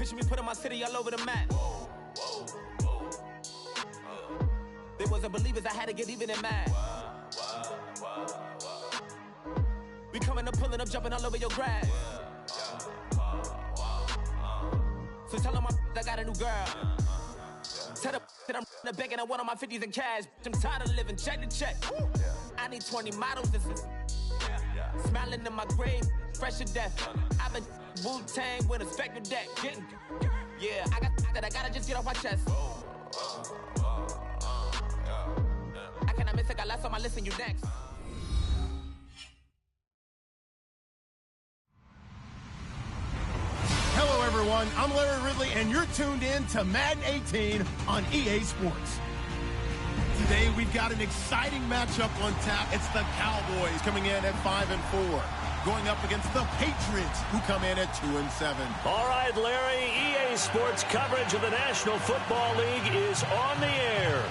Picture me putting my city all over the map. They wasn't believers, I had to get even in mad. We coming up, pulling up, jumping all over your grass. So tell them I got a new girl. Tell them that I'm in the bank and I want on my 50s in cash. I'm tired of living check to check. I need 20 models, this is smiling in my grave, fresh to death. I've been Wu-Tang with a spectre deck. Yeah, I got that, I gotta just get off my chest. I cannot miss it, got last on my list and you next. Hello, everyone. I'm Larry Ridley, and you're tuned in to Madden 18 on EA Sports. Today, we've got an exciting matchup on tap. It's the Cowboys coming in at 5-4, going up against the Patriots, who come in at 2-7. All right, Larry, EA Sports coverage of the National Football League is on the air.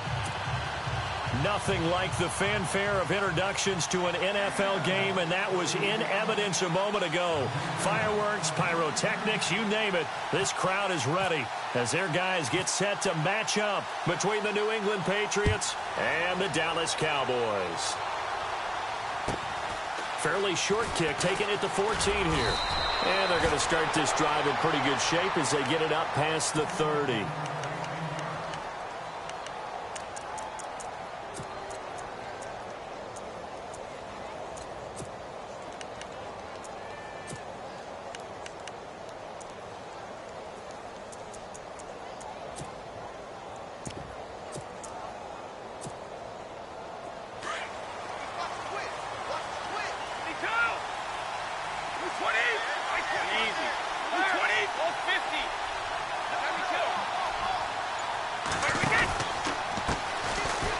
Nothing like the fanfare of introductions to an NFL game, and that was in evidence a moment ago. Fireworks, pyrotechnics, you name it. This crowd is ready as their guys get set to match up between the New England Patriots and the Dallas Cowboys. Fairly short kick, taking it to 14 here. And they're going to start this drive in pretty good shape as they get it up past the 30.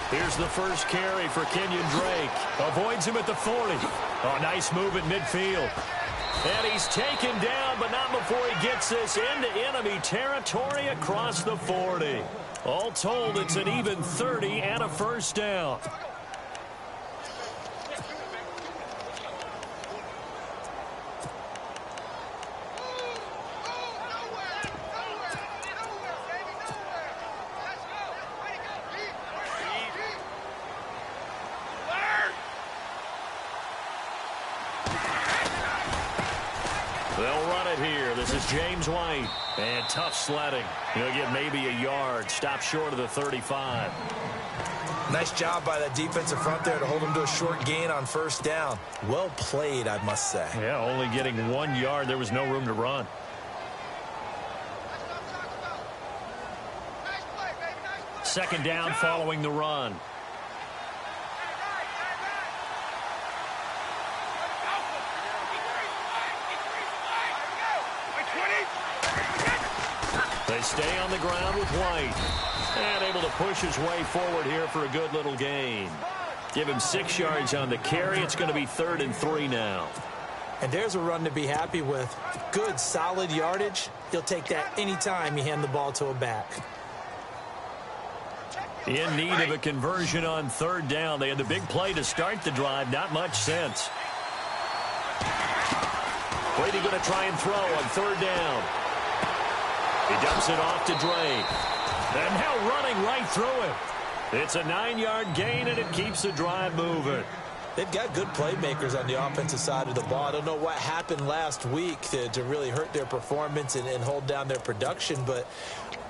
Here's the first carry for Kenyon Drake. Avoids him at the 40. Oh, nice move at midfield. And he's taken down, but not before he gets this into enemy territory across the 40. All told, it's an even 30 and a first down. They'll run it here. This is James White. And tough sledding. He'll get maybe a yard. Stop short of the 35. Nice job by that defensive front there to hold him to a short gain on first down. Well played, I must say. Yeah, only getting 1 yard. There was no room to run. Second down following the run. They stay on the ground with White. And able to push his way forward here for a good little gain. Give him 6 yards on the carry. It's going to be 3rd and 3 now. And there's a run to be happy with. Good, solid yardage. He'll take that anytime you hand the ball to a back. In need of a conversion on 3rd down. They had the big play to start the drive. Not much sense. Brady going to try and throw on 3rd down. He dumps it off to Drake. And now running right through it. It's a 9-yard gain, and it keeps the drive moving. They've got good playmakers on the offensive side of the ball. I don't know what happened last week to really hurt their performance and hold down their production, but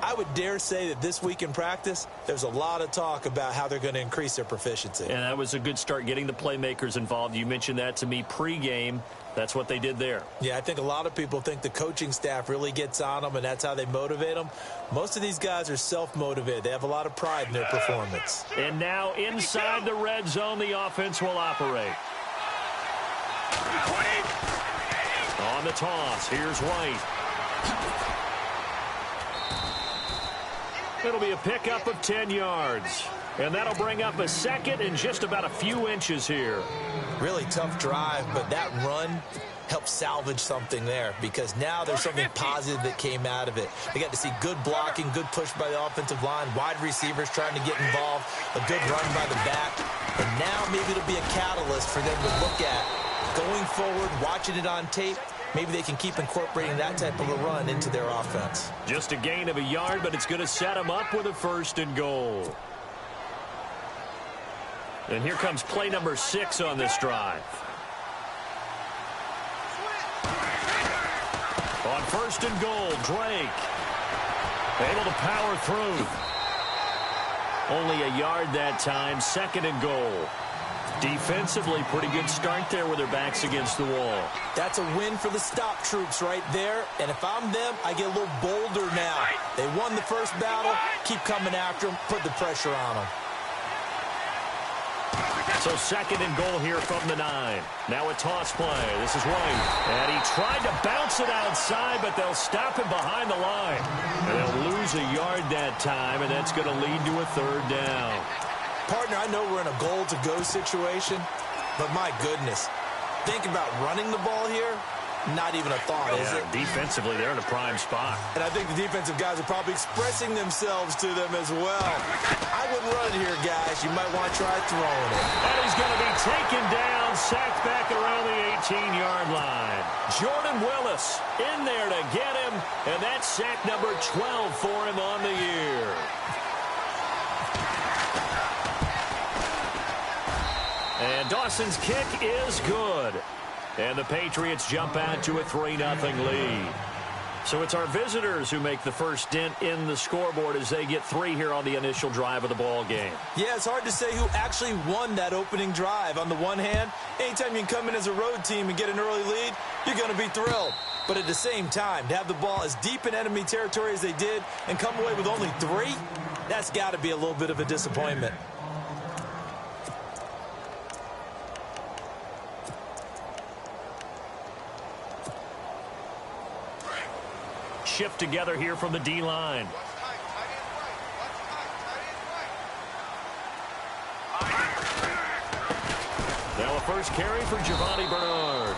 I would dare say that this week in practice, there's a lot of talk about how they're going to increase their proficiency. And that was a good start, getting the playmakers involved. You mentioned that to me pregame. That's what they did there. Yeah, I think a lot of people think the coaching staff really gets on them, and that's how they motivate them. Most of these guys are self-motivated. They have a lot of pride in their performance. And now inside the red zone, the offense will operate. On the toss, here's White. It'll be a pickup of 10 yards. And that'll bring up a second and just about a few inches here. Really tough drive, but that run helped salvage something there because now there's something positive that came out of it. They got to see good blocking, good push by the offensive line, wide receivers trying to get involved, a good run by the back. And now maybe it'll be a catalyst for them to look at going forward, watching it on tape, maybe they can keep incorporating that type of a run into their offense. Just a gain of a yard, but it's going to set them up with a 1st and goal. And here comes play number 6 on this drive. On 1st and goal, Drake able to power through. Only a yard that time, 2nd and goal. Defensively, pretty good start there with their backs against the wall. That's a win for the stop troops right there. And if I'm them, I get a little bolder now. They won the first battle. Keep coming after them. Put the pressure on them. So 2nd and goal here from the 9. Now a toss play. This is White. And he tried to bounce it outside, but they'll stop him behind the line. And they'll lose a yard that time, and that's going to lead to a 3rd down. Partner, I know we're in a goal-to-go situation, but my goodness, think about running the ball here, not even a thought, is it? Defensively, they're in a prime spot. And I think the defensive guys are probably expressing themselves to them as well. I wouldn't run it here, guys. You might want to try throwing it. And he's going to be taken down, sacked back around the 18-yard line. Jordan Willis in there to get him, and that's sack number 12 for him on the year. And Dawson's kick is good. And the Patriots jump out to a 3-0 lead. So it's our visitors who make the first dent in the scoreboard as they get 3 here on the initial drive of the ball game. Yeah, it's hard to say who actually won that opening drive. On the one hand, anytime you can come in as a road team and get an early lead, you're going to be thrilled. But at the same time, to have the ball as deep in enemy territory as they did and come away with only 3, that's got to be a little bit of a disappointment. Shift together here from the D-line. Now a first carry for Giovanni Bernard.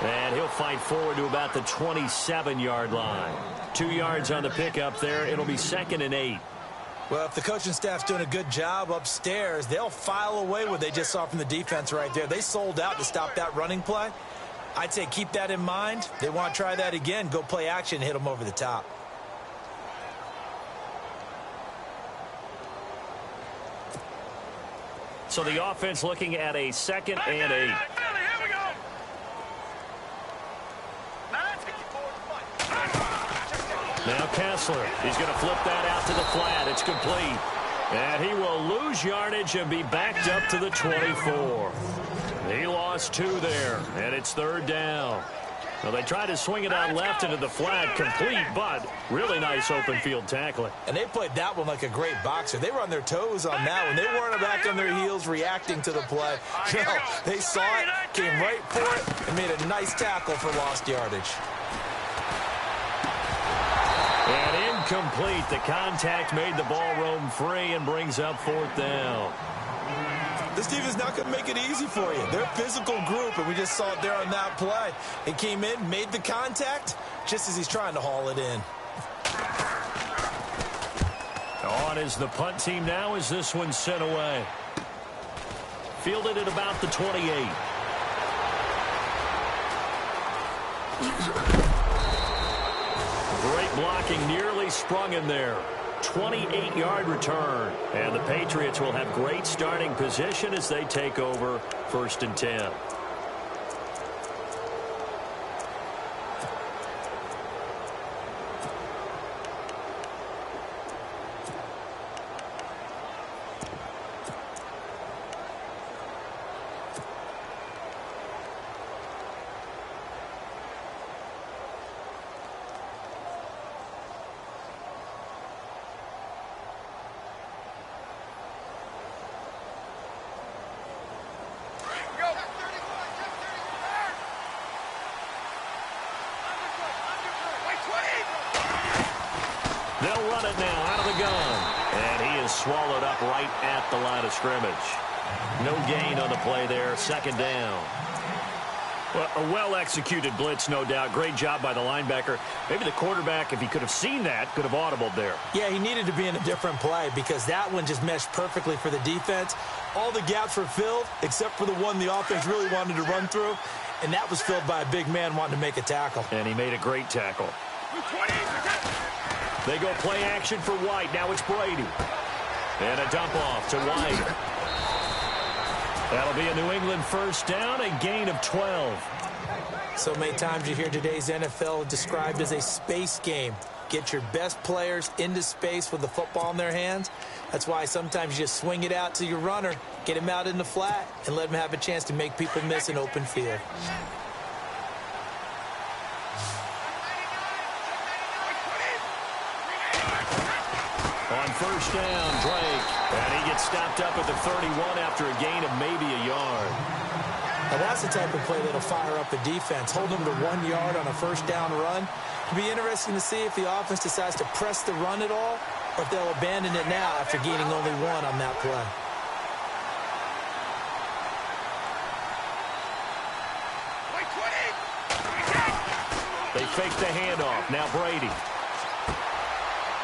And he'll fight forward to about the 27-yard line. 2 yards on the pickup there. It'll be 2nd and 8. Well, if the coaching staff's doing a good job upstairs, they'll file away what they just saw from the defense right there. They sold out to stop that running play. I'd say keep that in mind. They want to try that again. Go play action, hit them over the top. So the offense looking at a 2nd and 8. Now Kessler, he's going to flip that out to the flat. It's complete. And he will lose yardage and be backed up to the 24. He lost 2 there, and it's 3rd down. Well, they tried to swing it out left into the flat, complete, but really nice open field tackling. And they played that one like a great boxer. They were on their toes on that one. They weren't back on their heels reacting to the play. No, they saw it, came right for it, and made a nice tackle for lost yardage. And incomplete. The contact made the ball roam free and brings up 4th down. This team is not going to make it easy for you. They're a physical group, and we just saw it there on that play. He came in, made the contact, just as he's trying to haul it in. On is the punt team now as this one's sent away. Fielded at about the 28. Great blocking, nearly sprung him there. 28-yard return. And the Patriots will have great starting position as they take over 1st and 10. They'll run it now out of the gun. And he is swallowed up right at the line of scrimmage. No gain on the play there. 2nd down. Well, a well-executed blitz, no doubt. Great job by the linebacker. Maybe the quarterback, if he could have seen that, could have audibled there. Yeah, he needed to be in a different play because that one just meshed perfectly for the defense. All the gaps were filled except for the one the offense really wanted to run through, and that was filled by a big man wanting to make a tackle. And he made a great tackle. They go play action for White. Now it's Brady. And a dump off to White. That'll be a New England first down, a gain of 12. So many times you hear today's NFL described as a space game. Get your best players into space with the football in their hands. That's why sometimes you just swing it out to your runner, get him out in the flat, and let him have a chance to make people miss an open field. On first down, Drake. And he gets stopped up at the 31 after a gain of maybe a yard. Now that's the type of play that'll fire up a defense. Hold them to 1 yard on a first down run. It'll be interesting to see if the offense decides to press the run at all or if they'll abandon it now after gaining only 1 on that play. They fake the handoff. Now Brady.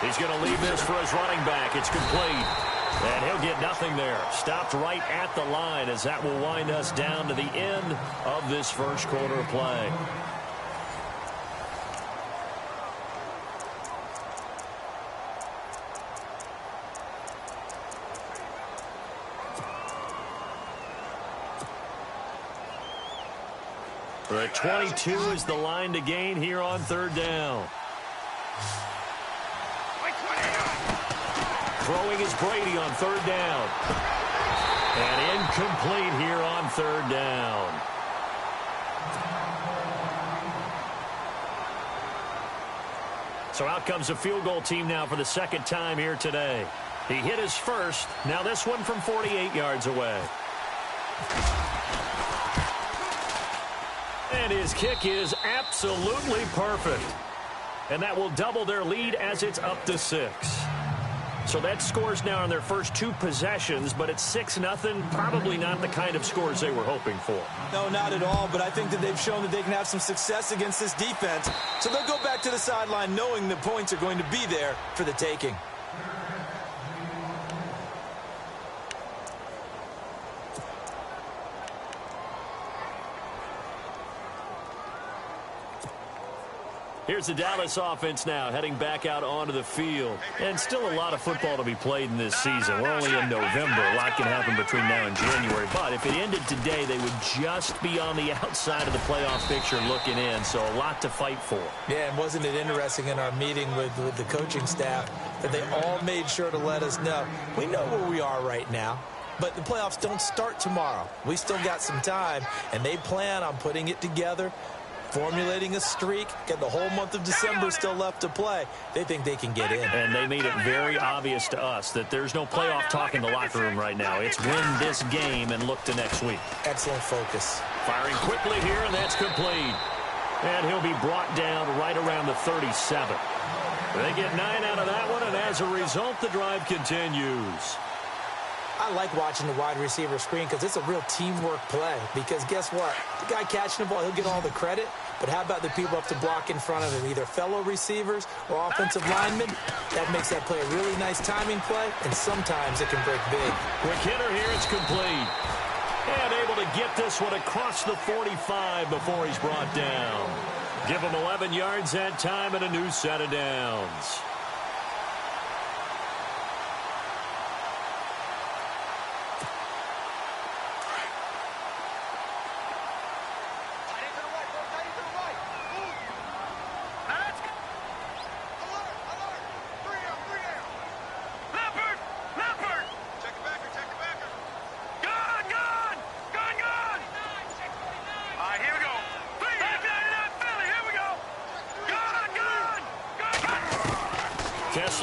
He's going to leave this for his running back. It's complete. And he'll get nothing there. Stopped right at the line as that will wind us down to the end of this first quarter of play. The 22 is the line to gain here on third down. Throwing is Brady on third down. And incomplete here on third down. So out comes a field goal team now for the second time here today. He hit his first. Now this one from 48 yards away. And his kick is absolutely perfect. And that will double their lead as it's up to 6. So that scores now on their first 2 possessions, but it's 6-0. Probably not the kind of scores they were hoping for. No, not at all, but I think that they've shown that they can have some success against this defense. So they'll go back to the sideline knowing the points are going to be there for the taking. Here's the Dallas offense now heading back out onto the field. And still a lot of football to be played in this season. We're only in November. A lot can happen between now and January. But if it ended today, they would just be on the outside of the playoff picture looking in. So a lot to fight for. Yeah, and wasn't it interesting in our meeting with the coaching staff that they all made sure to let us know. We know where we are right now. But the playoffs don't start tomorrow. We still got some time, and they plan on putting it together, formulating a streak, get the whole month of December still left to play. They think they can get in. And they made it very obvious to us that there's no playoff talk in the locker room right now. It's win this game and look to next week. Excellent focus. Firing quickly here, and that's complete. And he'll be brought down right around the 37. They get 9 out of that one, and as a result, the drive continues. I like watching the wide receiver screen because it's a real teamwork play. Because guess what? The guy catching the ball, he'll get all the credit. But how about the people up to block in front of him, either fellow receivers or offensive linemen? That makes that play a really nice timing play, and sometimes it can break big. Quick hitter here, it's complete. And able to get this one across the 45 before he's brought down. Give him 11 yards that time and a new set of downs.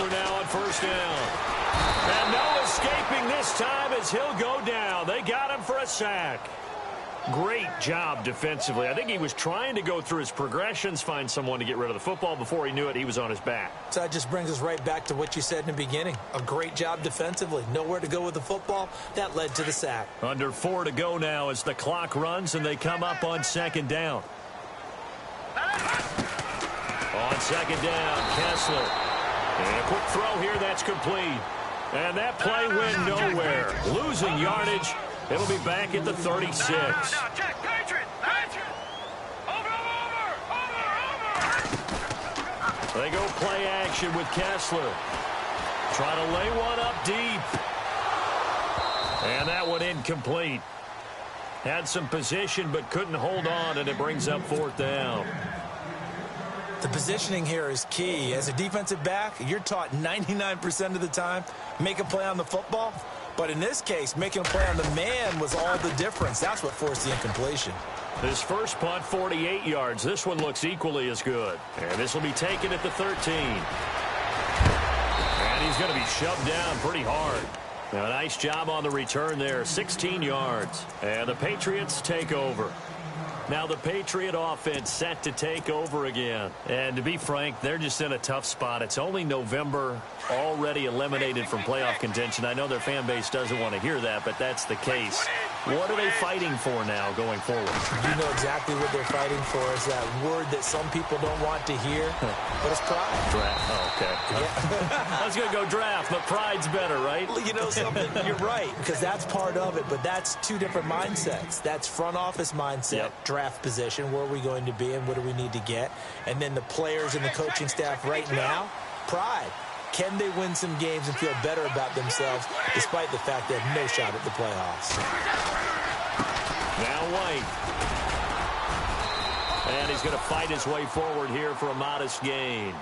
Now on first down. And no escaping this time as he'll go down. They got him for a sack. Great job defensively. I think he was trying to go through his progressions, find someone to get rid of the football. Before he knew it, he was on his back. So that just brings us right back to what you said in the beginning. A great job defensively. Nowhere to go with the football. That led to the sack. Under 4 to go now as the clock runs and they come up on second down. On second down, Kessler. And a quick throw here, that's complete. And that play went nowhere. Losing yardage. It'll be back at the 36. They go play action with Kessler. Try to lay one up deep. And that one incomplete. Had some position but couldn't hold on, and it brings up 4th down. The positioning here is key. As a defensive back, you're taught 99% of the time, make a play on the football. But in this case, making a play on the man was all the difference. That's what forced the incompletion. This first punt, 48 yards. This one looks equally as good. And this will be taken at the 13. And he's going to be shoved down pretty hard. Now, a nice job on the return there, 16 yards. And the Patriots take over. Now the Patriot offense set to take over again. And to be frank, they're just in a tough spot. It's only November, already eliminated from playoff contention. I know their fan base doesn't want to hear that, but that's the case. What are they fighting for now going forward? You know exactly what they're fighting for. Is that word that some people don't want to hear, but it's pride. Draft. Oh, okay. Yeah. I was going to go draft, but pride's better, right? You know something? You're right, because that's part of it, but that's two different mindsets. That's front office mindset, draft position, where are we going to be and what do we need to get? And then the players and the coaching staff right now, pride. Can they win some games and feel better about themselves despite the fact they have no shot at the playoffs? Now White. And he's going to fight his way forward here for a modest gain.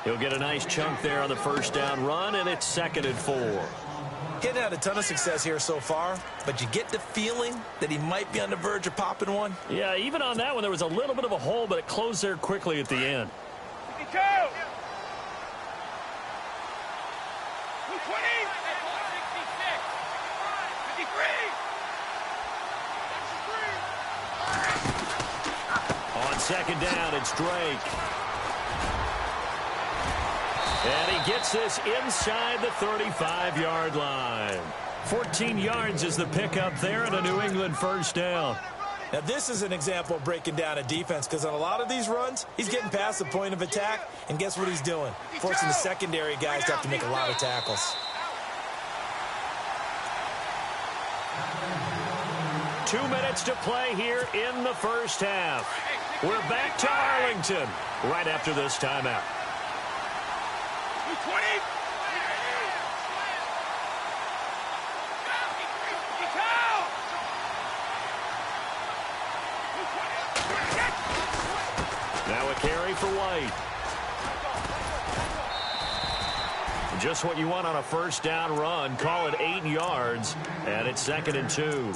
He'll get a nice chunk there on the first down run, and it's 2nd and 4. He hadn't had a ton of success here so far, but you get the feeling that he might be on the verge of popping one. Yeah, even on that one, there was a little bit of a hole, but it closed there quickly at the end. On second down, it's Drake. And he gets this inside the 35-yard line. 14 yards is the pickup there and a New England first down. Now, this is an example of breaking down a defense, because on a lot of these runs, he's getting past the point of attack, and guess what he's doing? Forcing the secondary guys to have to make a lot of tackles. 2 minutes to play here in the first half. We're back to Arlington right after this timeout. Now a carry for White. Just what you want on a first down run. Call it 8 yards, and it's 2nd and 2.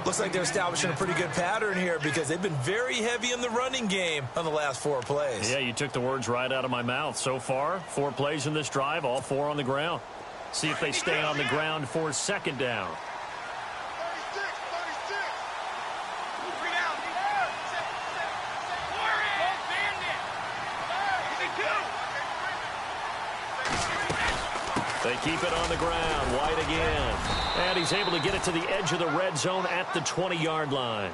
Looks like they're establishing a pretty good pattern here, because they've been very heavy in the running game on the last 4 plays. Yeah, you took the words right out of my mouth. So far, 4 plays in this drive, all 4 on the ground. See if they stay on the ground for second down. They keep it on the ground. White again. And he's able to get it to the edge of the red zone at the 20-yard line.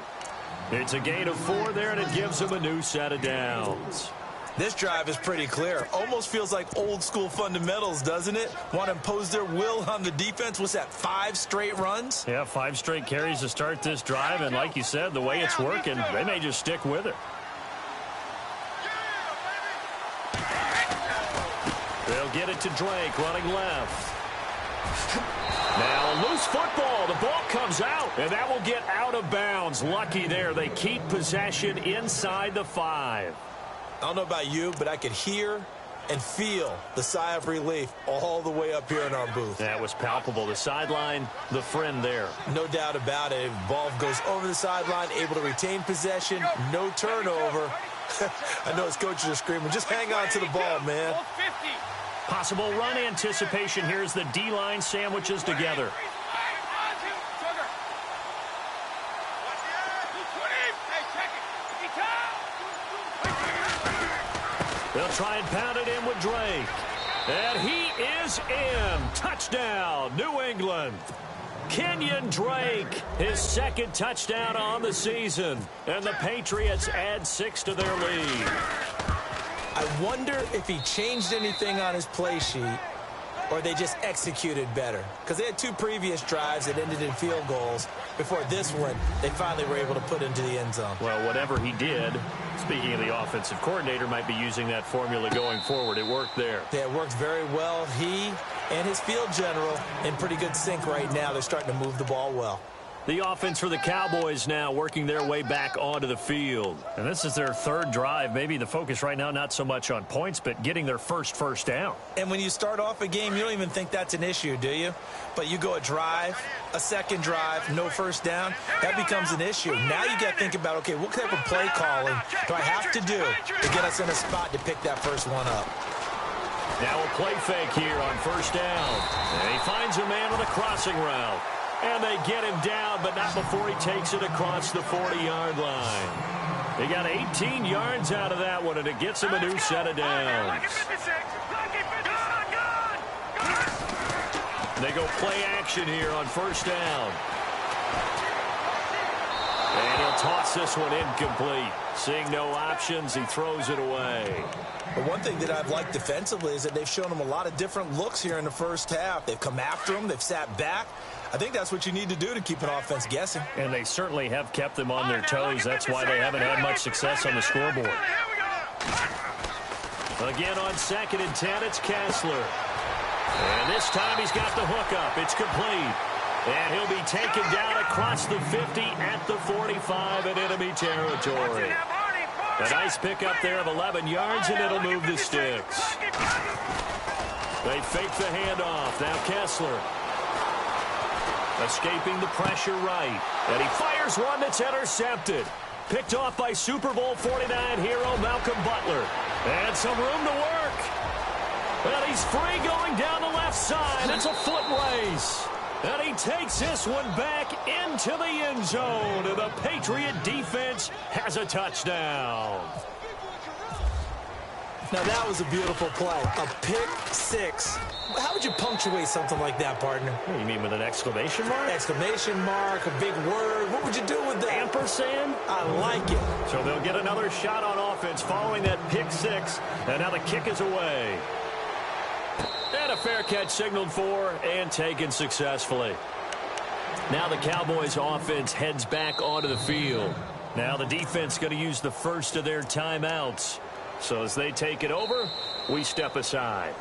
It's a gain of 4 there, and it gives him a new set of downs. This drive is pretty clear. Almost feels like old school fundamentals, doesn't it? Want to impose their will on the defense. What's that, 5 straight runs? Yeah, 5 straight carries to start this drive, and like you said, the way it's working, they may just stick with it. They'll get it to Drake, running left. Now a loose football. The ball comes out, and that will get out of bounds. Lucky there. They keep possession inside the 5. I don't know about you, but I could hear and feel the sigh of relief all the way up here in our booth. That was palpable. The sideline, the friend there. No doubt about it. Ball goes over the sideline, able to retain possession, no turnover. I know his coaches are screaming, just hang on to the ball, man. Possible run anticipation. Here's the D-line sandwiches together. They'll try and pound it in with Drake. And he is in. Touchdown, New England. Kenyon Drake, his second touchdown on the season. And the Patriots add 6 to their lead. I wonder if he changed anything on his play sheet or they just executed better. Because they had 2 previous drives that ended in field goals. Before this one, they finally were able to put into the end zone. Well, whatever he did, speaking of the offensive coordinator, might be using that formula going forward. It worked there. Yeah, it worked very well. He and his field general in pretty good sync right now. They're starting to move the ball well. The offense for the Cowboys now working their way back onto the field. And this is their 3rd drive. Maybe the focus right now not so much on points, but getting their first down. And when you start off a game, you don't even think that's an issue, do you? But you go a drive, a second drive, no first down, that becomes an issue. Now you got to think about, okay, what type of play calling do I have to do to get us in a spot to pick that first one up? Now a play fake here on first down. And he finds a man on a crossing route. And they get him down, but not before he takes it across the 40-yard line. They got 18 yards out of that one, and it gets him a new set of downs. They go play action here on first down. And he'll toss this one incomplete. Seeing no options, he throws it away. But one thing that I've liked defensively is that they've shown him a lot of different looks here in the first half. They've come after him. They've sat back. I think that's what you need to do to keep an offense guessing. And they certainly have kept them on their toes. That's why they haven't had much success on the scoreboard. Again on 2nd and 10, it's Kessler. And this time he's got the hookup. It's complete. And he'll be taken down across the 50 at the 45 in enemy territory. A nice pickup there of 11 yards, and it'll move the sticks. They fake the handoff. Now Kessler. Escaping the pressure right. And he fires one that's intercepted. Picked off by Super Bowl 49 hero Malcolm Butler. And some room to work. And he's free going down the left side. It's a foot race. And he takes this one back into the end zone. And the Patriot defense has a touchdown. Now that was a beautiful play. A pick 6. How would you punctuate something like that, partner? What, you mean with an exclamation mark? Exclamation mark, a big word. What would you do with that? Ampersand? I like it. So they'll get another shot on offense following that pick 6. And now the kick is away. And a fair catch signaled for and taken successfully. Now the Cowboys offense heads back onto the field. Now the defense going to use the first of their timeouts. So as they take it over, we step aside.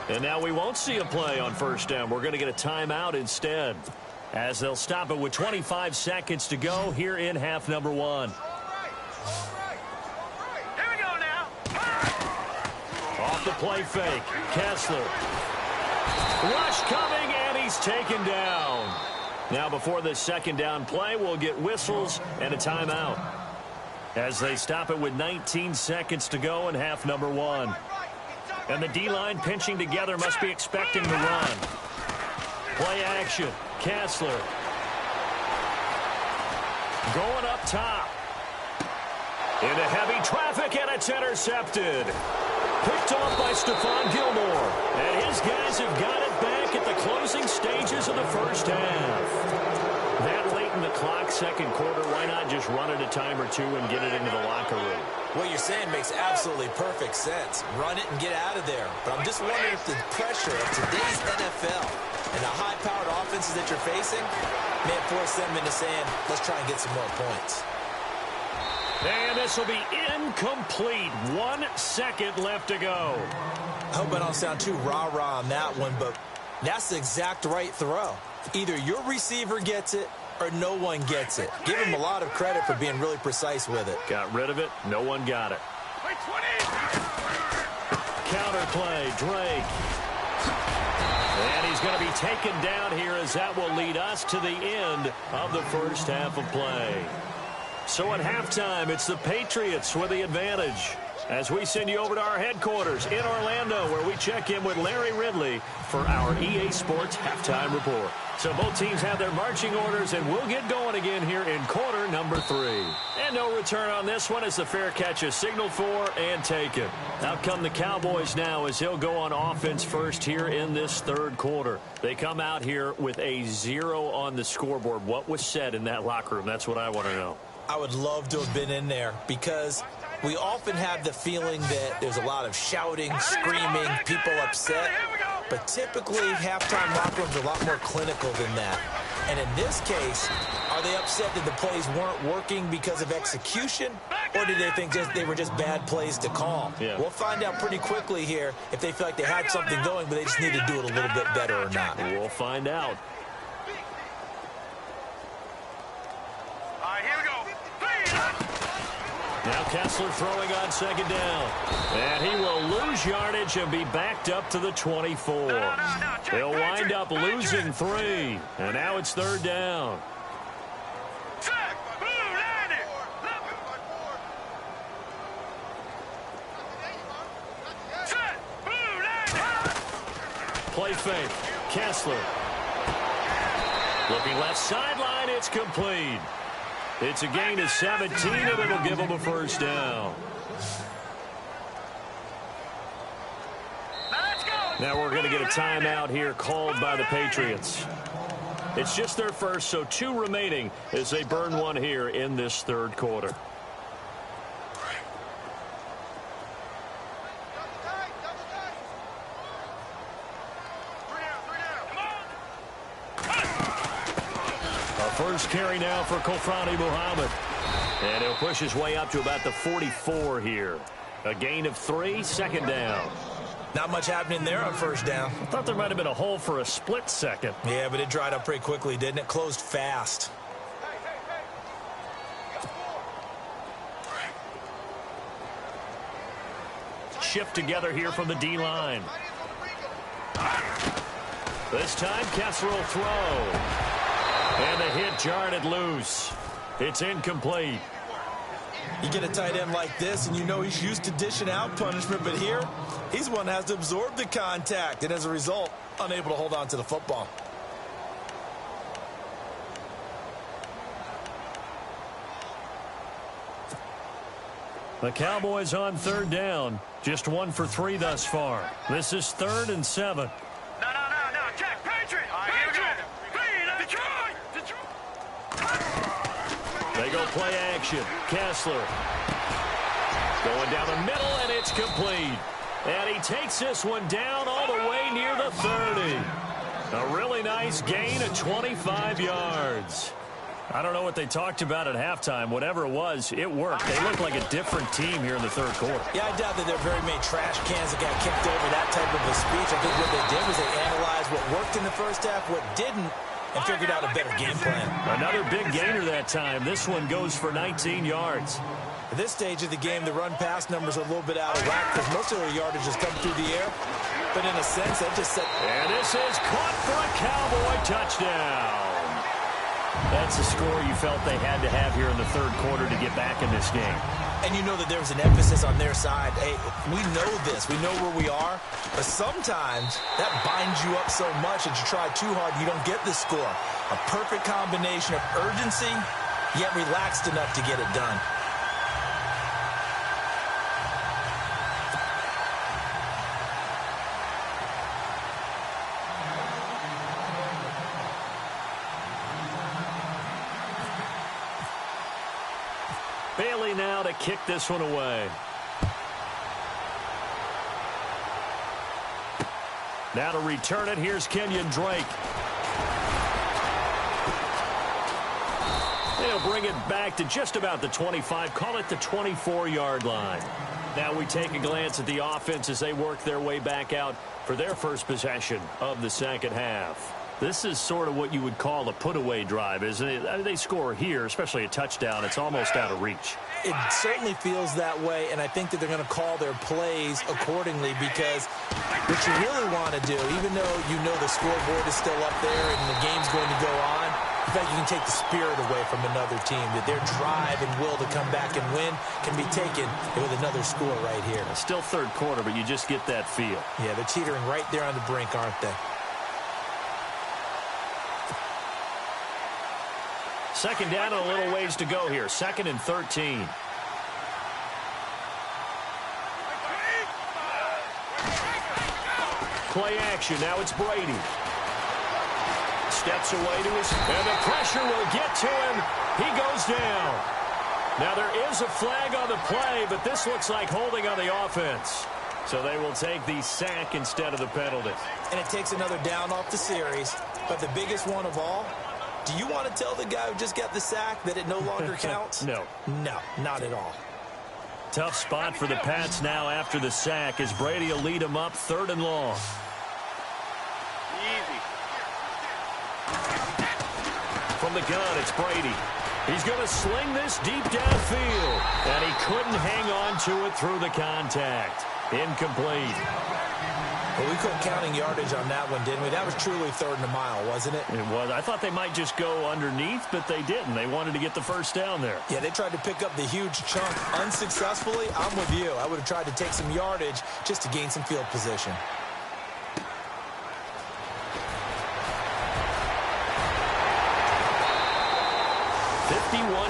And now we won't see a play on first down. We're going to get a timeout instead, as they'll stop it with 25 seconds to go here in half number 1. Here we go now. Off the play fake, Kessler. Rush coming, and he's taken down. Now before this second down play, we'll get whistles and a timeout, as they stop it with 19 seconds to go in half number 1. And the D-line pinching together must be expecting the run. Play action. Kessler. Going up top. Into heavy traffic, and it's intercepted. Picked off by Stephon Gilmore. And his guys have got it back at the closing stages of the first half. That late in the clock, second quarter, why not just run it a time or two and get it into the locker room? What you're saying makes absolutely perfect sense. Run it and get out of there. But I'm just wondering if the pressure of today's NFL and the high-powered offenses that you're facing may force them into saying, let's try and get some more points. And this will be incomplete. 1 second left to go. I hope I don't sound too rah-rah on that one, but that's the exact right throw. Either your receiver gets it or no one gets it. Give him a lot of credit for being really precise with it. Got rid of it. No one got it. Counter play, Drake. And he's going to be taken down here, as that will lead us to the end of the first half of play. So at halftime, it's the Patriots with the advantage. as we send you over to our headquarters in Orlando, where we check in with Larry Ridley for our EA Sports Halftime Report. So both teams have their marching orders, and we'll get going again here in quarter number 3. And no return on this one as the fair catch is signaled for and taken. Out come the Cowboys now as they'll go on offense first here in this third quarter. They come out here with a 0 on the scoreboard. What was said in that locker room? That's what I want to know. I would love to have been in there because we often have the feeling that there's a lot of shouting, screaming, people upset. But typically, halftime locker rooms are a lot more clinical than that. And in this case, are they upset that the plays weren't working because of execution? Or did they think they were just bad plays to call? Yeah. We'll find out pretty quickly here if they feel like they had something going, but they just need to do it a little bit better or not. We'll find out. Now Kessler throwing on second down. And he will lose yardage and be backed up to the 24. They'll wind up losing 3. And now it's third down. Play fake. Kessler. Looking left sideline. It's complete. It's a gain of 17, and it'll give them a first down. Now we're going to get a timeout here called by the Patriots. It's just their first, so 2 remaining as they burn one here in this third quarter. First carry now for Kofrani Muhammad. And he'll push his way up to about the 44 here. A gain of 3, second down. Not much happening there on first down. I thought there might have been a hole for a split second. Yeah, but it dried up pretty quickly, didn't it? Closed fast. Shift together here from the D-line. This time, Kessler will throw. And the hit jarred it loose. It's incomplete. You get a tight end like this, and you know he's used to dishing out punishment, but here, he's one that has to absorb the contact, and as a result, unable to hold on to the football. The Cowboys on third down. Just 1 for 3 thus far. This is 3rd and 7. No, check, Patriot! They go play action. Kessler going down the middle, and it's complete. And he takes this one down all the way near the 30. A really nice gain of 25 yards. I don't know what they talked about at halftime. Whatever it was, it worked. They look like a different team here in the third quarter. Yeah, I doubt that there are very many trash cans that got kicked over that type of a speech. I think what they did was they analyzed what worked in the first half, what didn't, and figured out a better game plan. Another big gainer that time. This one goes for 19 yards. At this stage of the game, the run-pass numbers are a little bit out of whack because most of their yardage has come through the air. But in a sense, that just set... And this is caught for a Cowboy touchdown. That's the score you felt they had to have here in the third quarter to get back in this game. And you know that there was an emphasis on their side. Hey, we know this. We know where we are. But sometimes that binds you up so much that you try too hard, you don't get the score. A perfect combination of urgency, yet relaxed enough to get it done. Bailey now to kick this one away. Now to return it, here's Kenyon Drake. They'll bring it back to just about the 25, call it the 24-yard line. Now we take a glance at the offense as they work their way back out for their first possession of the second half. This is sort of what you would call a put-away drive, isn't it? I mean, they score here, especially a touchdown. It's almost out of reach. It certainly feels that way, and I think that they're going to call their plays accordingly because what you really want to do, even though you know the scoreboard is still up there and the game's going to go on, like you can take the spirit away from another team, that their drive and will to come back and win can be taken with another score right here. Still third quarter, but you just get that feel. Yeah, they're teetering right there on the brink, aren't they? Second down and a little ways to go here. 2nd and 13. Play action. Now it's Brady. Steps away to his, and the pressure will get to him. He goes down. Now there is a flag on the play, but this looks like holding on the offense. So they will take the sack instead of the penalty. And it takes another down off the series. But the biggest one of all, do you want to tell the guy who just got the sack that it no longer counts? No. No, not at all. Tough spot for the Pats now after the sack as Brady will lead them up 3rd and long. Easy. From the gun, it's Brady. He's going to sling this deep downfield. And he couldn't hang on to it through the contact. Incomplete. Well, we quit counting yardage on that one, didn't we? That was truly 3rd and a mile, wasn't it? It was. I thought they might just go underneath, but they didn't. They wanted to get the first down there. Yeah, they tried to pick up the huge chunk unsuccessfully. I'm with you. I would have tried to take some yardage just to gain some field position.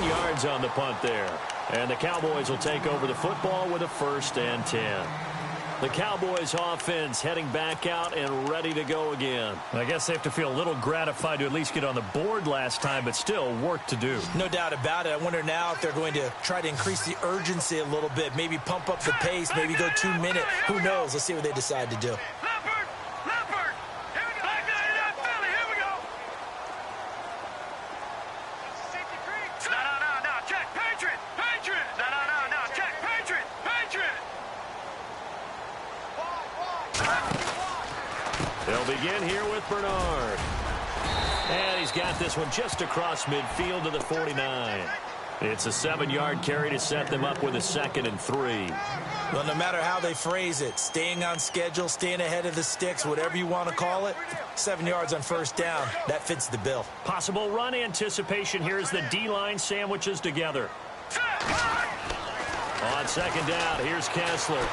Yards on the punt there. And the Cowboys will take over the football with a 1st and 10. The Cowboys offense heading back out and ready to go again. I guess they have to feel a little gratified to at least get on the board last time, but still work to do. No doubt about it. I wonder now if they're going to try to increase the urgency a little bit, maybe pump up the pace, maybe go 2-minute. Who knows? Let's see what they decide to do. They'll begin here with Bernard. And he's got this one just across midfield to the 49. It's a 7-yard carry to set them up with a 2nd and 3. Well, no matter how they phrase it, staying on schedule, staying ahead of the sticks, whatever you want to call it, 7 yards on 1st down, that fits the bill. Possible run anticipation here as the D-line sandwiches together. On 2nd down, here's Kessler.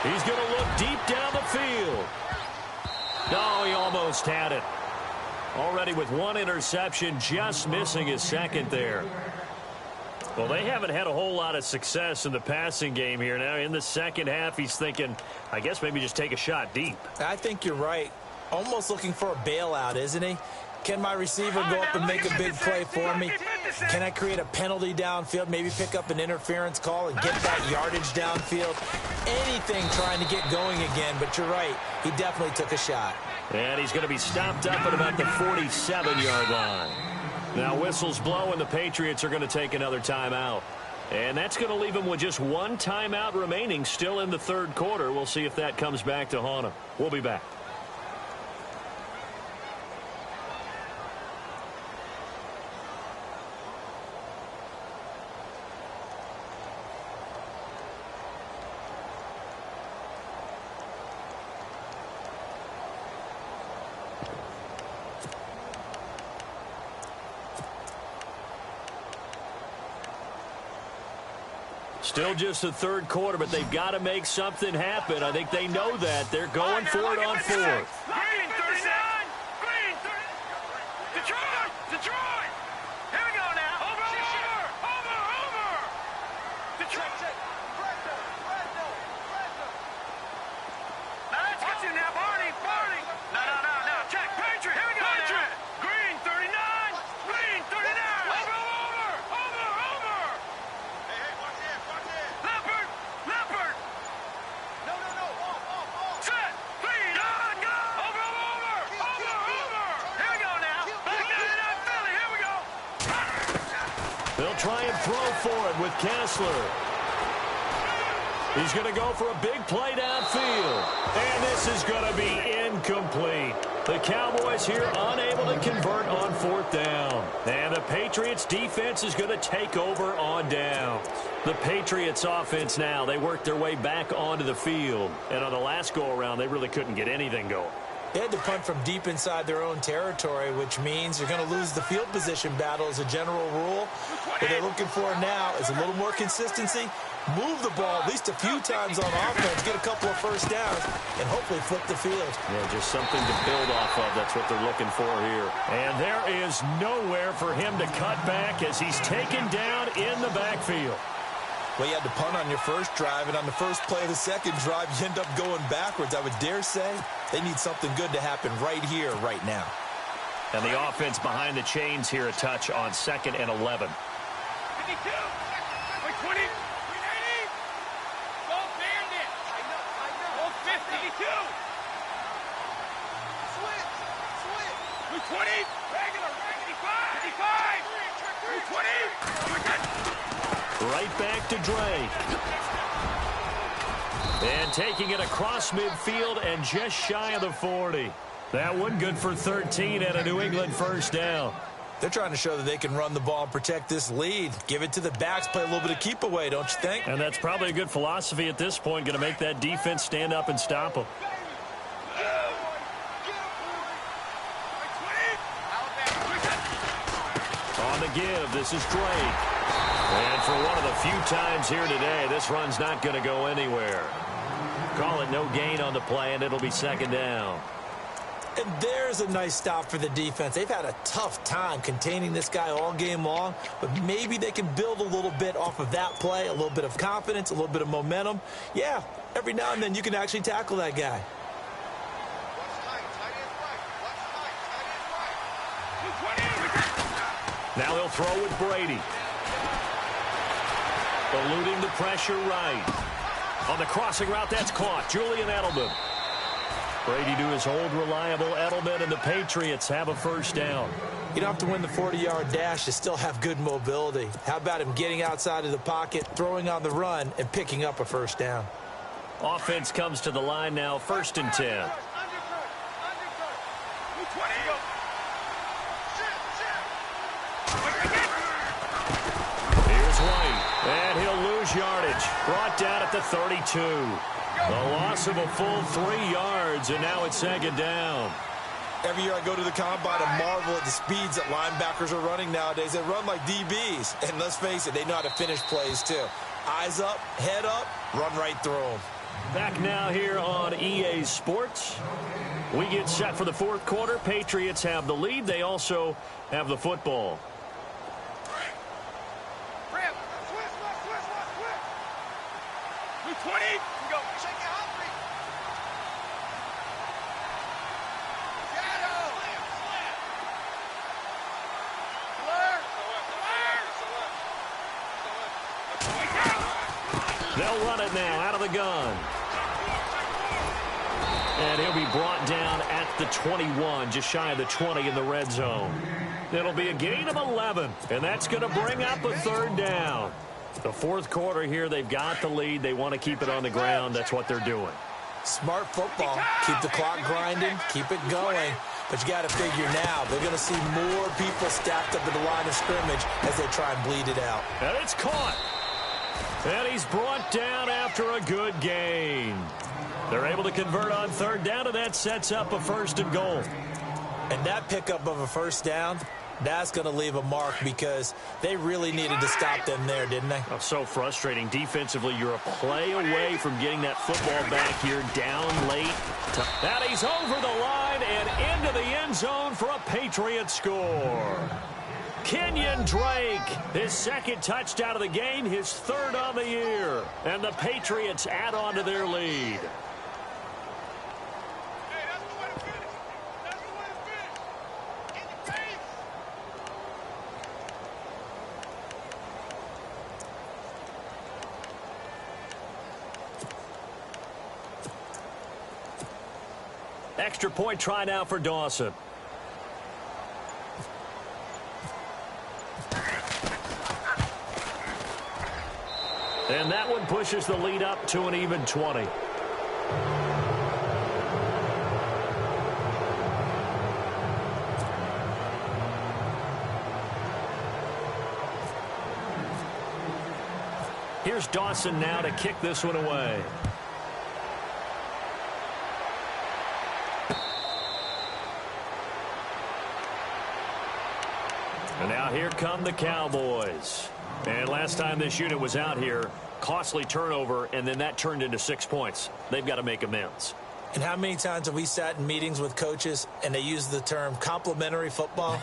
He's going to look deep down the field. No, he almost had it. Already with 1 interception, just missing his 2nd there. Well, they haven't had a whole lot of success in the passing game here. Now, in the 2nd half, he's thinking, I guess maybe just take a shot deep. I think you're right. Almost looking for a bailout, isn't he? Can my receiver go up and make a big play for me? Can I create a penalty downfield, maybe pick up an interference call and get that yardage downfield? Anything trying to get going again, but you're right. He definitely took a shot. And he's going to be stopped up at about the 47-yard line. Now whistles blow and the Patriots are going to take another timeout. And that's going to leave them with just 1 timeout remaining still in the 3rd quarter. We'll see if that comes back to haunt them. We'll be back. Still just the 3rd quarter, but they've got to make something happen. I think they know that. They're going for it on 4th. Green 39. Green 30. Detroit. Detroit. Here we go now. Over. Detroit. Now let's get you now, Barney. No. Check. Patriot. Here we go. Patriot. Green 39. Green 39. Over. Hey, watch it. Leopard. No. Set. 3, on, go. Over. Here we go now. Back down Philly. Here we go. They'll try and throw for it with Kessler. He's going to go for a big play downfield. And this is going to be incomplete. The Cowboys here unable to convert on 4th down. And the Patriots defense is going to take over on down. The Patriots offense now, they worked their way back onto the field. And on the last go-around, they really couldn't get anything going. They had to punt from deep inside their own territory, which means you're going to lose the field position battle as a general rule. What they're looking for now is a little more consistency, move the ball at least a few times on offense, get a couple of first downs, and hopefully flip the field. Yeah, just something to build off of. That's what they're looking for here. And there is nowhere for him to cut back as he's taken down in the backfield. Well, you had to punt on your first drive, and on the first play of the second drive, you end up going backwards. I would dare say they need something good to happen right here, right now. And the offense behind the chains here a touch on 2nd and 11. 52, 20, 380. Go Bandit. I know. Go 52. Switch. 20. Regular. 55. 20. Right back to Drake. And taking it across midfield and just shy of the 40. That one good for 13 and a New England first down. They're trying to show that they can run the ball and protect this lead. Give it to the backs, play a little bit of keep away, don't you think? And that's probably a good philosophy at this point, going to make that defense stand up and stop them. On the give, this is Drake. And for one of the few times here today, this run's not going to go anywhere. Call it no gain on the play, and it'll be 2nd down. And there's a nice stop for the defense. They've had a tough time containing this guy all game long, but maybe they can build a little bit off of that play, a little bit of confidence, a little bit of momentum. Yeah, every now and then you can actually tackle that guy. Now he'll throw with Brady. Eluding the pressure right. On the crossing route, that's caught. Julian Edelman. Brady to his old reliable Edelman, and the Patriots have a first down. You don't have to win the 40-yard dash to still have good mobility. How about him getting outside of the pocket, throwing on the run, and picking up a first down? Offense comes to the line now, 1st and 10. And he'll lose yardage. Brought down at the 32. The loss of a full 3 yards, and now it's 2nd down. Every year I go to the combine and marvel at the speeds that linebackers are running nowadays. They run like DBs. And let's face it, they know how to finish plays too. Eyes up, head up, run right through them. Back now here on EA Sports. We get set for the 4th quarter. Patriots have the lead. They also have the football. They'll run it now out of the gun. And he'll be brought down at the 21, just shy of the 20 in the red zone. It'll be a gain of 11, and that's going to bring up a 3rd down. The 4th quarter here, they've got the lead. They want to keep it on the ground. That's what they're doing. Smart football. Keep the clock grinding, keep it going. But you got to figure now, they're going to see more people stacked up at the line of scrimmage as they try and bleed it out. And it's caught. And he's brought down after a good gain. They're able to convert on 3rd down, and that sets up a 1st and goal. And that pickup of a first down, that's going to leave a mark because they really needed to stop them there, didn't they? Oh, so frustrating. Defensively, you're a play away from getting that football back here down late. And he's over the line and into the end zone for a Patriot score. Kenyon Drake, his 2nd touchdown of the game, his 3rd on the year. And the Patriots add on to their lead. Extra point try now for Dawson. And that one pushes the lead up to an even 20. Here's Dawson now to kick this one away. And now here come the Cowboys. And last time this unit was out here, costly turnover, and then that turned into 6 points. They've got to make amends. And how many times have we sat in meetings with coaches and they use the term complementary football?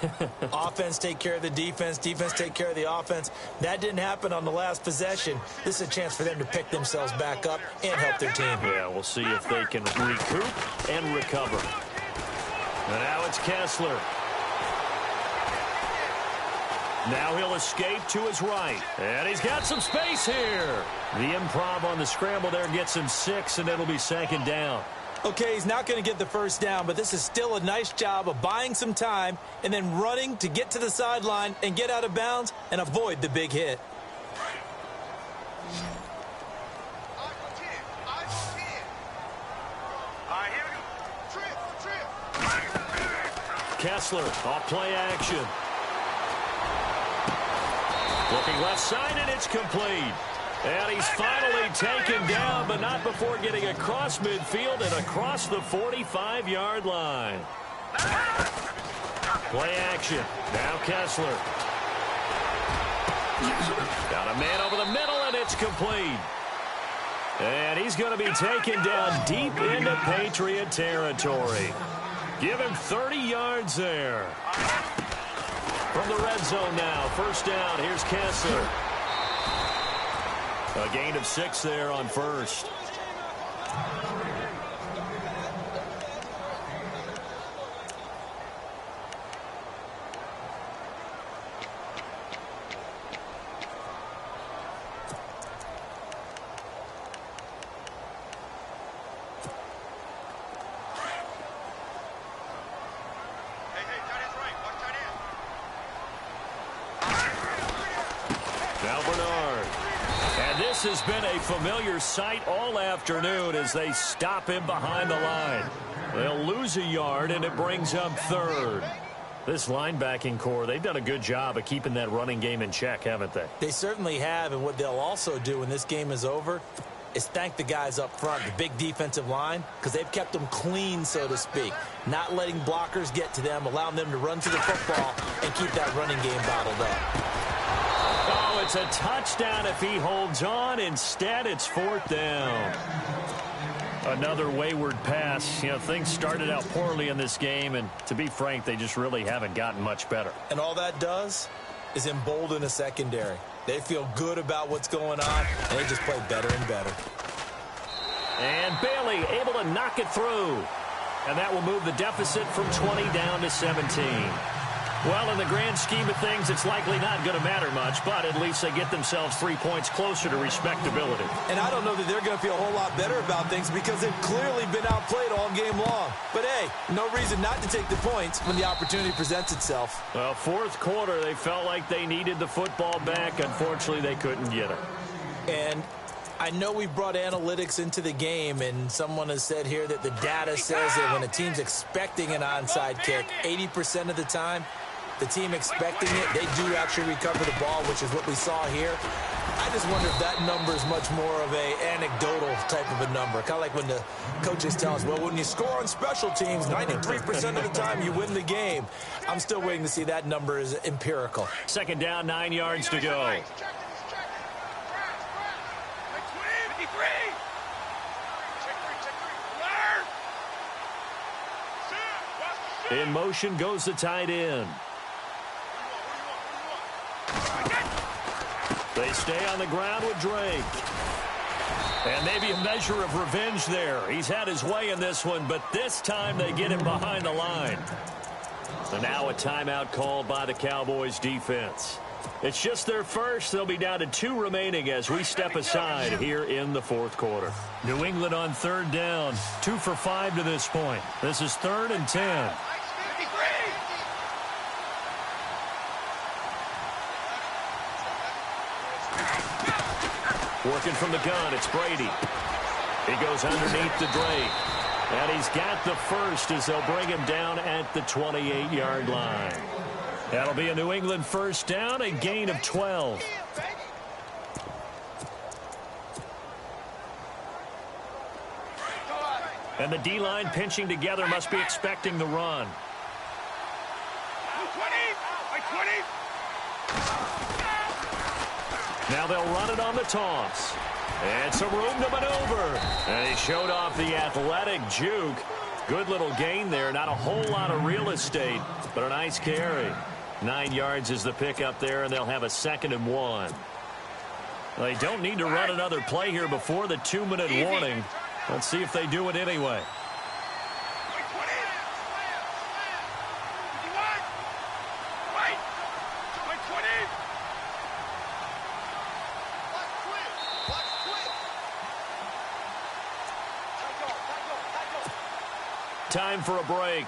Offense take care of the defense, defense take care of the offense. That didn't happen on the last possession. This is a chance for them to pick themselves back up and help their team. Yeah, we'll see if they can recoup and recover. And now it's Kessler. Now he'll escape to his right. And he's got some space here. The improv on the scramble there gets him 6, and it'll be 2nd down. Okay, he's not going to get the first down, but this is still a nice job of buying some time and then running to get to the sideline and get out of bounds and avoid the big hit. Kessler off play action. Looking left side, and it's complete. And he's finally taken down, but not before getting across midfield and across the 45-yard line. Play action. Now Kessler. Got a man over the middle, and it's complete. And he's going to be taken down deep into Patriot territory. Give him 30 yards there. From the red zone now, 1st down. Here's Kessler. A gain of 6 there on 1st. This has been a familiar sight all afternoon as they stop him behind the line. They'll lose a yard, and it brings up 3rd. This linebacking core, they've done a good job of keeping that running game in check, haven't they? They certainly have, and what they'll also do when this game is over is thank the guys up front, the big defensive line, because they've kept them clean, so to speak, not letting blockers get to them, allowing them to run to the football and keep that running game bottled up. Oh, it's a touchdown if he holds on. Instead, it's 4th down. Another wayward pass. You know, things started out poorly in this game, and to be frank, they just really haven't gotten much better. And all that does is embolden a secondary. They feel good about what's going on, and they just play better and better. And Bailey able to knock it through. And that will move the deficit from 20 down to 17. Well, in the grand scheme of things, it's likely not going to matter much, but at least they get themselves 3 points closer to respectability. And I don't know that they're going to feel a whole lot better about things because they've clearly been outplayed all game long. But, hey, no reason not to take the points when the opportunity presents itself. Well, 4th quarter, they felt like they needed the football back. Unfortunately, they couldn't get it. And I know we brought analytics into the game, and someone has said here that the data says that when a team's expecting an onside kick, 80% of the time, the team expecting it, they do actually recover the ball, which is what we saw here. I just wonder if that number is much more of a anecdotal type of a number. Kind of like when the coaches tell us, well, when you score on special teams, 93% of the time you win the game. I'm still waiting to see that number is empirical. 2nd down, 9 yards to go. In motion goes the tight end. They stay on the ground with Drake. And maybe a measure of revenge there. He's had his way in this one, but this time they get him behind the line. And now a timeout called by the Cowboys defense. It's just their first. They'll be down to 2 remaining as we step aside here in the 4th quarter. New England on 3rd down. 2 for 5 to this point. This is 3rd and 10. Working from the gun, it's Brady. He goes underneath to Drake. And he's got the first as they'll bring him down at the 28-yard line. That'll be a New England 1st down, a gain of 12. And the D-line pinching together must be expecting the run. Now they'll run it on the toss. It's a room to maneuver. And he showed off the athletic juke. Good little gain there. Not a whole lot of real estate, but a nice carry. 9 yards is the pickup there, and they'll have a 2nd and 1. They don't need to run another play here before the 2-minute warning. Let's see if they do it anyway. Time for a break.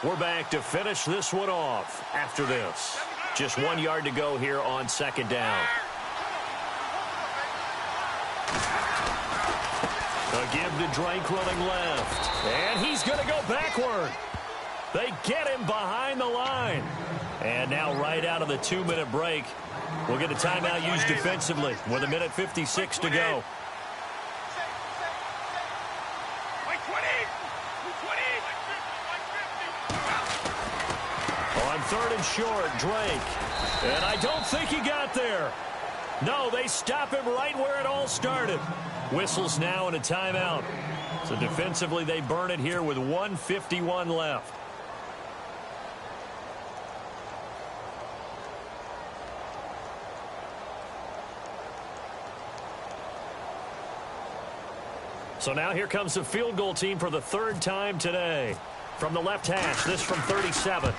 We're back to finish this one off after this. Just 1 yard to go here on 2nd down. A give to Drake running left. And he's going to go backward. They get him behind the line. And now right out of the 2-minute break, we'll get a timeout used defensively with 1:56 to go. On 3rd and short, Drake. And I don't think he got there. No, they stop him right where it all started. Whistles now and a timeout. So defensively, they burn it here with 1:51 left. So now here comes the field goal team for the 3rd time today. From the left hash, this from 37.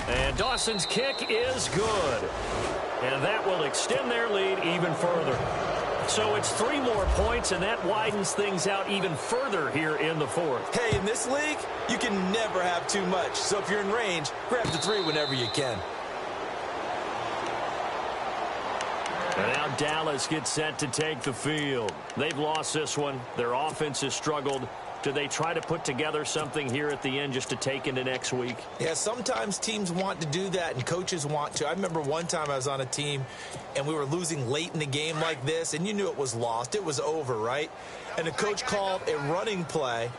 And Dawson's kick is good. And that will extend their lead even further. So it's 3 more points, and that widens things out even further here in the 4th. Hey, in this league, you can never have too much. So if you're in range, grab the 3 whenever you can. And now Dallas gets set to take the field. They've lost this one. Their offense has struggled. Do they try to put together something here at the end just to take into next week? Yeah, sometimes teams want to do that and coaches want to. I remember one time I was on a team and we were losing late in the game like this, and you knew it was lost. It was over, right? And the coach called a running play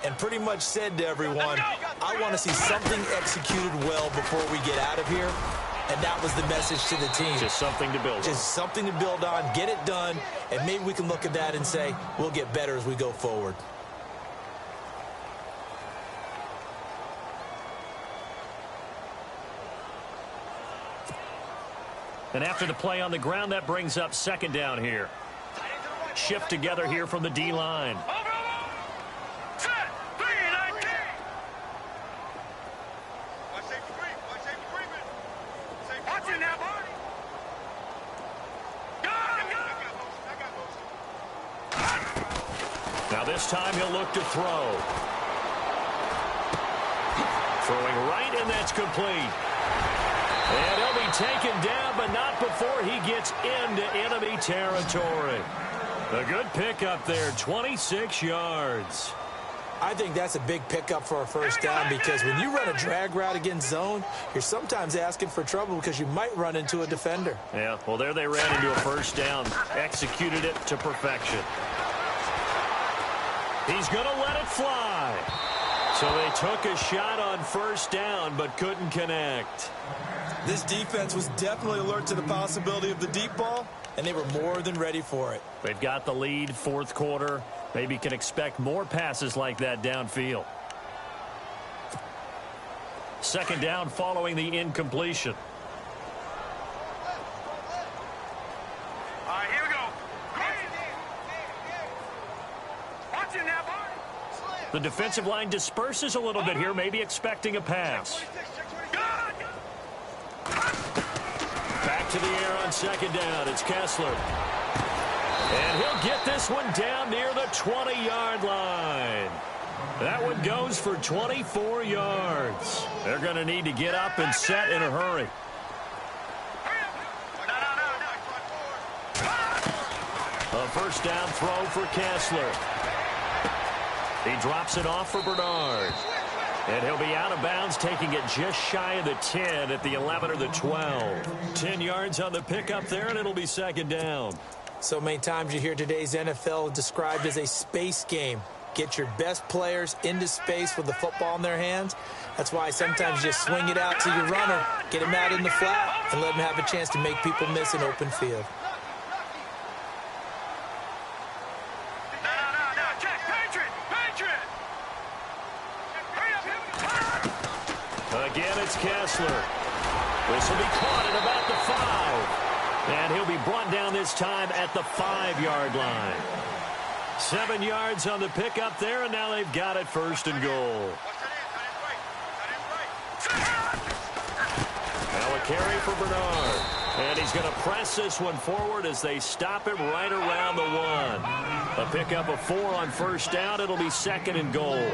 and pretty much said to everyone, I want to see something executed well before we get out of here. And that was the message to the team. Just something to build on. Just something to build on, get it done, and maybe we can look at that and say, we'll get better as we go forward. And after the play on the ground, that brings up 2nd down here. Shift together here from the D-line. Now this time he'll look to throw. Throwing right, and that's complete. And he'll be taken down, but not before he gets into enemy territory. A good pickup there, 26 yards. I think that's a big pickup for a first down, because when you run a drag route against zone, you're sometimes asking for trouble because you might run into a defender. Yeah, well, there they ran into a first down, executed it to perfection. He's going to let it fly. So they took a shot on first down, but couldn't connect. This defense was definitely alert to the possibility of the deep ball, and they were more than ready for it. They've got the lead, 4th quarter. Maybe can expect more passes like that downfield. 2nd down following the incompletion. All right, here we go. Watching that ball. The defensive line disperses a little bit here, maybe expecting a pass. Back to the air on 2nd down. It's Kessler. And he'll get this one down near the 20-yard line. That one goes for 24 yards. They're going to need to get up and set in a hurry. A first down throw for Kessler. He drops it off for Bernard. And he'll be out of bounds, taking it just shy of the 10 at the 11 or the 12. 10 yards on the pickup there, and it'll be 2nd down. So many times you hear today's NFL described as a space game. get your best players into space with the football in their hands. That's why sometimes you just swing it out to your runner, get him out in the flat, and let him have a chance to make people miss an open field. Again, it's Kessler. This will be caught at about the 5. And he'll be brought down this time at the 5-yard line. 7 yards on the pickup there, and now they've got it 1st and goal. Now a carry for Bernard. And he's going to press this one forward as they stop him right around the 1. A pickup of 4 on 1st down. It'll be 2nd and goal.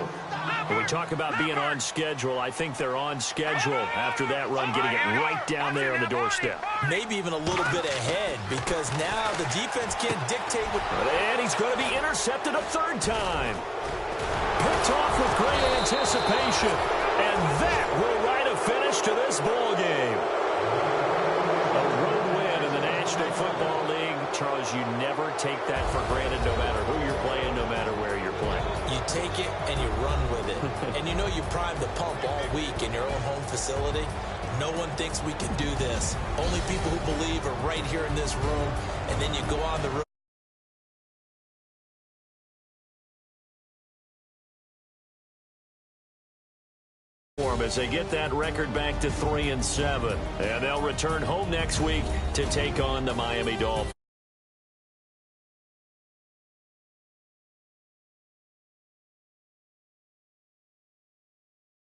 When we talk about being on schedule, I think they're on schedule after that run, getting it right down there on the doorstep. Maybe even a little bit ahead, because now the defense can't dictate what... And he's going to be intercepted a 3rd time. Picked off with great anticipation. And that will write a finish to this ball game. A road win in the National Football League. Charles, you never take that for granted, no matter who you're playing, no matter where you're playing. You take it and you run with it. And you know you primed the pump all week in your own home facility. No one thinks we can do this. Only people who believe are right here in this room. And then you go on the road. As they get that record back to 3-7. And they'll return home next week to take on the Miami Dolphins.